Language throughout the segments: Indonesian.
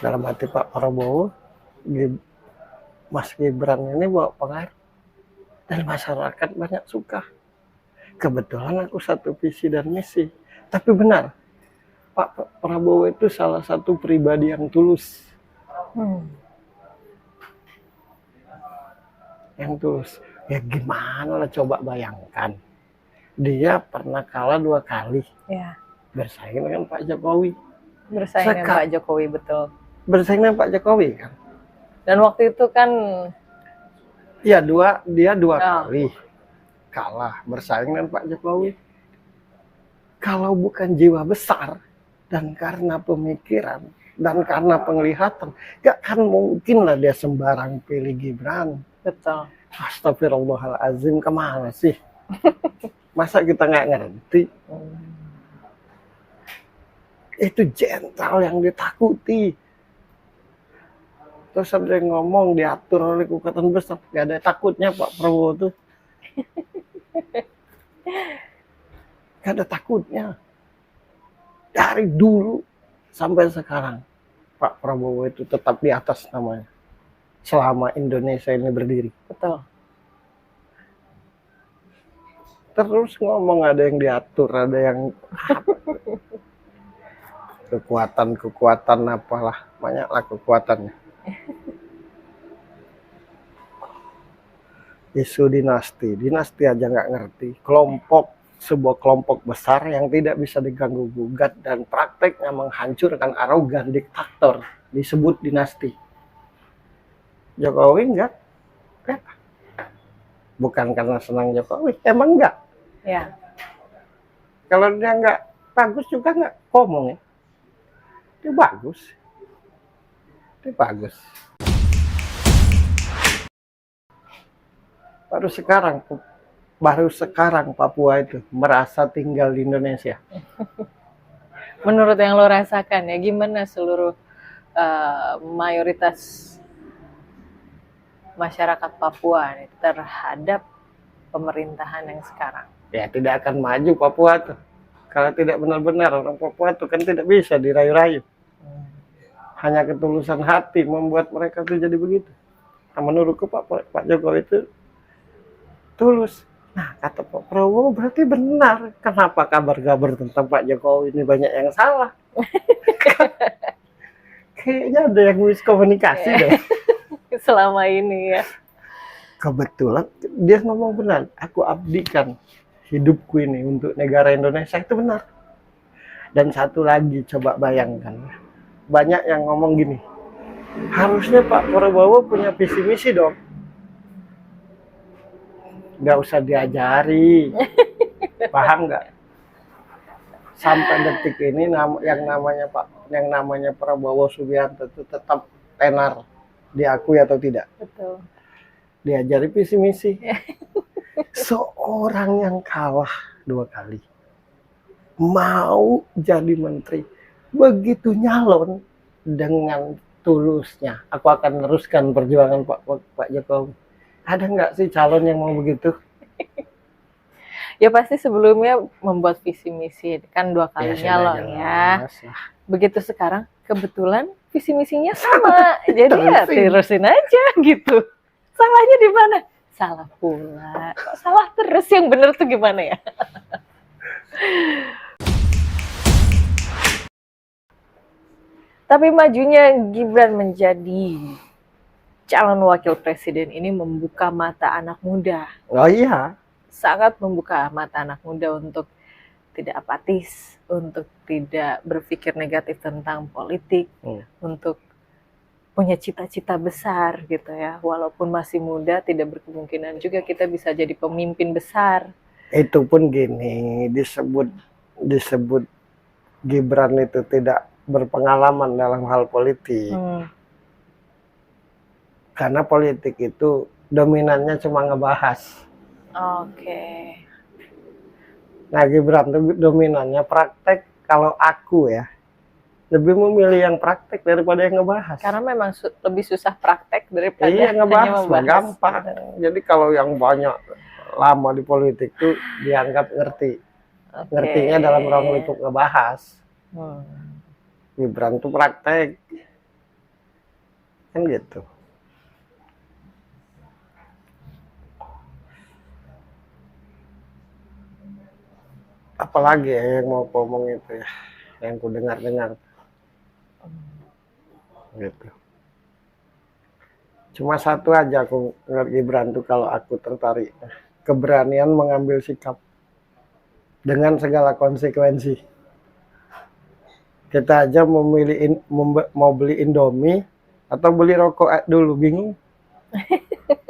dalam hati Pak Prabowo, Mas Gibran ini bawa pengaruh dan masyarakat banyak suka. Kebetulan aku satu visi dan misi. Tapi benar, Pak Prabowo itu salah satu pribadi yang tulus. Yang tulus. Ya gimana lah, coba bayangkan. Dia pernah kalah 2 kali. Ya. Bersaing dengan Pak Jokowi. Bersaing dengan Pak Jokowi, betul. Bersaing dengan Pak Jokowi kan. Dan waktu itu kan ya dia dua kali kalah bersaing dengan Pak Jokowi. Kalau bukan jiwa besar dan karena pemikiran dan karena penglihatan, gak kan mungkin lah dia sembarang pilih Gibran. Betul. Astagfirullahaladzim, kemana sih? Masa kita nggak ngerti? Itu jenderal yang ditakuti. Terus ada yang ngomong diatur oleh kekuatan besar. Gak ada takutnya Pak Prabowo tuh. Gak ada takutnya. Dari dulu sampai sekarang Pak Prabowo itu tetap di atas namanya. Selama Indonesia ini berdiri. Betul. Terus ngomong ada yang diatur, ada yang kekuatan apalah, banyaklah kekuatannya. Isu dinasti aja nggak ngerti. Sebuah kelompok besar yang tidak bisa diganggu gugat dan prakteknya menghancurkan arogan diktator disebut dinasti. Jokowi enggak. Bukan karena senang Jokowi, emang enggak. Ya. Kalau dia nggak bagus juga nggak ngomong ya. Dia bagus. Baru sekarang Papua itu merasa tinggal di Indonesia. Menurut yang lo rasakan ya, gimana seluruh mayoritas masyarakat Papua nih, terhadap pemerintahan yang sekarang? Ya tidak akan maju Papua tuh. Kalau tidak benar-benar orang Papua tuh kan tidak bisa dirayu-rayu. Hanya ketulusan hati membuat mereka tuh jadi begitu. Nah, menurutku Pak Jokowi itu tulus. Nah, kata Pak Prabowo berarti benar. Kenapa kabar-kabar tentang Pak Jokowi ini banyak yang salah? Kayaknya ada yang miskomunikasi deh. Selama ini ya. Kebetulan dia ngomong benar. Aku abdikan hidupku ini untuk negara Indonesia, itu benar. Dan satu lagi, coba bayangkan. Banyak yang ngomong gini. Harusnya Pak Prabowo punya visi misi dong. Nggak usah diajari. Paham nggak? Sampai detik ini yang namanya Prabowo Subianto itu tetap tenar, diakui atau tidak? Betul. Diajari visi misi. Seorang yang kalah 2 kali mau jadi menteri, begitu nyalon dengan tulusnya, aku akan teruskan perjuangan Pak Jokowi. Ada nggak sih calon yang mau begitu? Ya pasti sebelumnya membuat visi misi kan 2 kali nyalon ya. Begitu sekarang kebetulan visi misinya sama, jadi ya terusin aja gitu. Salahnya di mana? Salah pula. Kok salah terus, yang bener tuh gimana ya? Tapi majunya Gibran menjadi calon wakil presiden ini membuka mata anak muda. Oh iya. Sangat membuka mata anak muda untuk tidak apatis, untuk tidak berpikir negatif tentang politik, untuk punya cita-cita besar gitu ya. Walaupun masih muda, tidak berkemungkinan juga kita bisa jadi pemimpin besar. Itu pun gini, disebut Gibran itu tidak berpengalaman dalam hal politik. Karena politik itu dominannya cuma ngebahas. Oke. Nah, Gibran itu dominannya praktek. Kalau aku ya, lebih memilih yang praktek daripada yang ngebahas. Karena memang lebih susah praktek daripada ngebahas. Gampang. Jadi kalau yang banyak lama di politik tuh dianggap ngerti. Ngertinya dalam ruang lingkup ngebahas. Gibran tuh praktek. Kan gitu. Apalagi ya yang mau ngomong itu ya, yang ku dengar-dengar gitu. Cuma satu aja aku ngeliat Gibran tuh kalau aku tertarik, keberanian mengambil sikap dengan segala konsekuensi. Kita aja mau beli Indomie atau beli rokok dulu, bingung.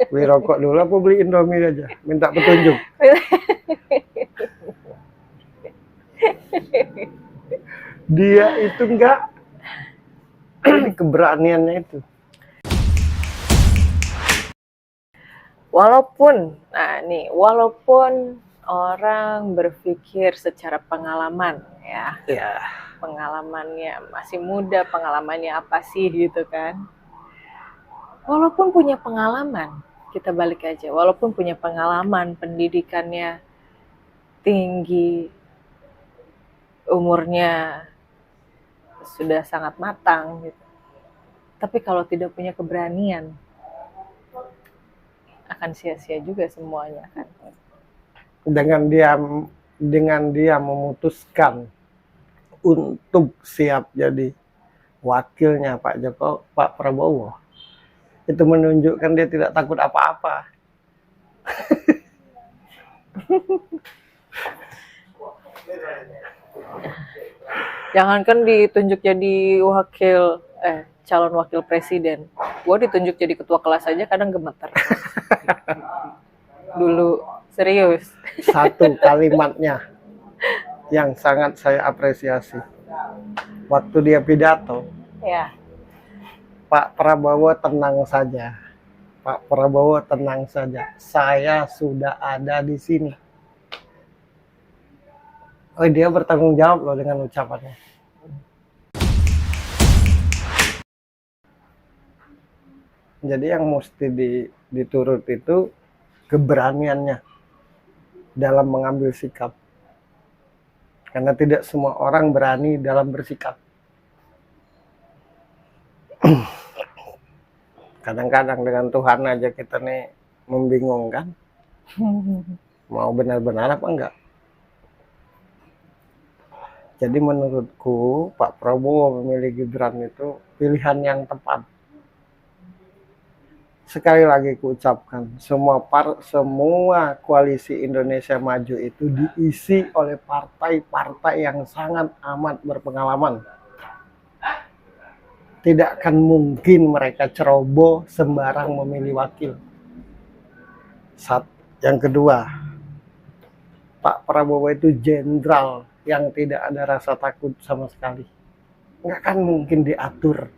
Beli rokok dulu apa beli Indomie aja, minta petunjuk. Dia itu enggak, ini keberaniannya itu. Walaupun, nah nih, walaupun orang berpikir secara pengalaman ya, Ya, pengalamannya masih muda, pengalamannya apa sih gitu kan. Walaupun punya pengalaman, kita balik aja, walaupun punya pengalaman, pendidikannya tinggi, umurnya sudah sangat matang gitu. Tapi kalau tidak punya keberanian, akan sia-sia juga semuanya kan. dengan dia memutuskan untuk siap jadi wakilnya Pak Prabowo, itu menunjukkan dia tidak takut apa-apa. Jangankan ditunjuk jadi calon wakil presiden, gue ditunjuk jadi ketua kelas aja kadang gemeter. Dulu serius. Satu kalimatnya yang sangat saya apresiasi waktu dia pidato, Ya. Pak Prabowo tenang saja, Pak Prabowo tenang saja, saya sudah ada di sini. Oh, dia bertanggung jawab loh dengan ucapannya. Jadi yang mesti diturut itu keberaniannya dalam mengambil sikap. Karena tidak semua orang berani dalam bersikap. Kadang-kadang dengan Tuhan aja kita nih membingungkan. Mau benar-benar apa enggak? Jadi menurutku Pak Prabowo memilih Gibran itu pilihan yang tepat. Sekali lagi kuucapkan, semua koalisi Indonesia Maju itu diisi oleh partai-partai yang sangat amat berpengalaman. Tidak akan mungkin mereka ceroboh sembarang memilih wakil. Yang kedua, Pak Prabowo itu jenderal yang tidak ada rasa takut sama sekali. Nggak akan mungkin diatur.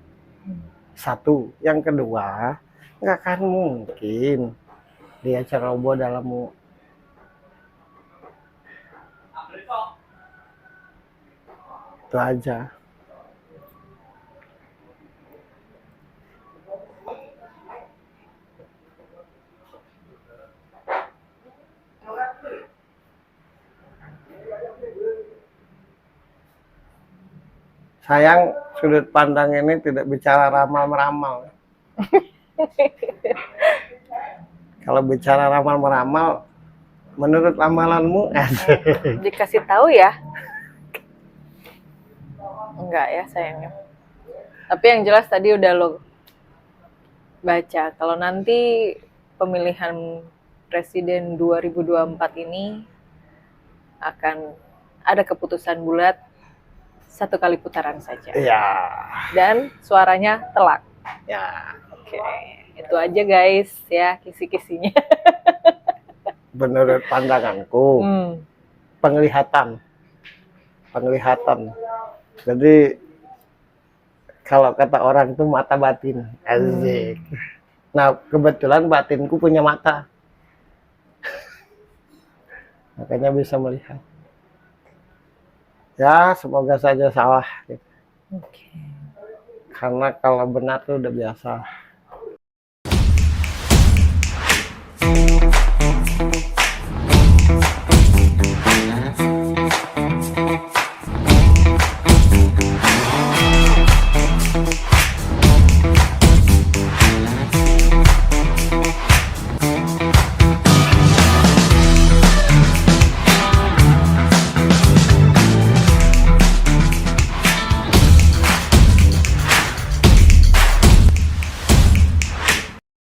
Satu. Yang kedua, nggak akan mungkin dia ceroboh dalam itu aja. Sayang sudut pandang ini tidak bicara ramal-meramal. Kalau bicara ramal-meramal, menurut ramalanmu, Dikasih tahu ya? Enggak ya sayangnya. Tapi yang jelas tadi udah lo baca. Kalau nanti pemilihan presiden 2024 ini akan ada keputusan bulat 1 kali putaran saja. ya, Dan suaranya telak. ya, Oke, itu aja guys ya kisi-kisinya. menurut pandanganku, penglihatan. Jadi kalau kata orang itu mata batin, asik. Nah, kebetulan batinku punya mata, makanya bisa melihat. Ya, semoga saja salah. Oke. Karena kalau benar tuh udah biasa.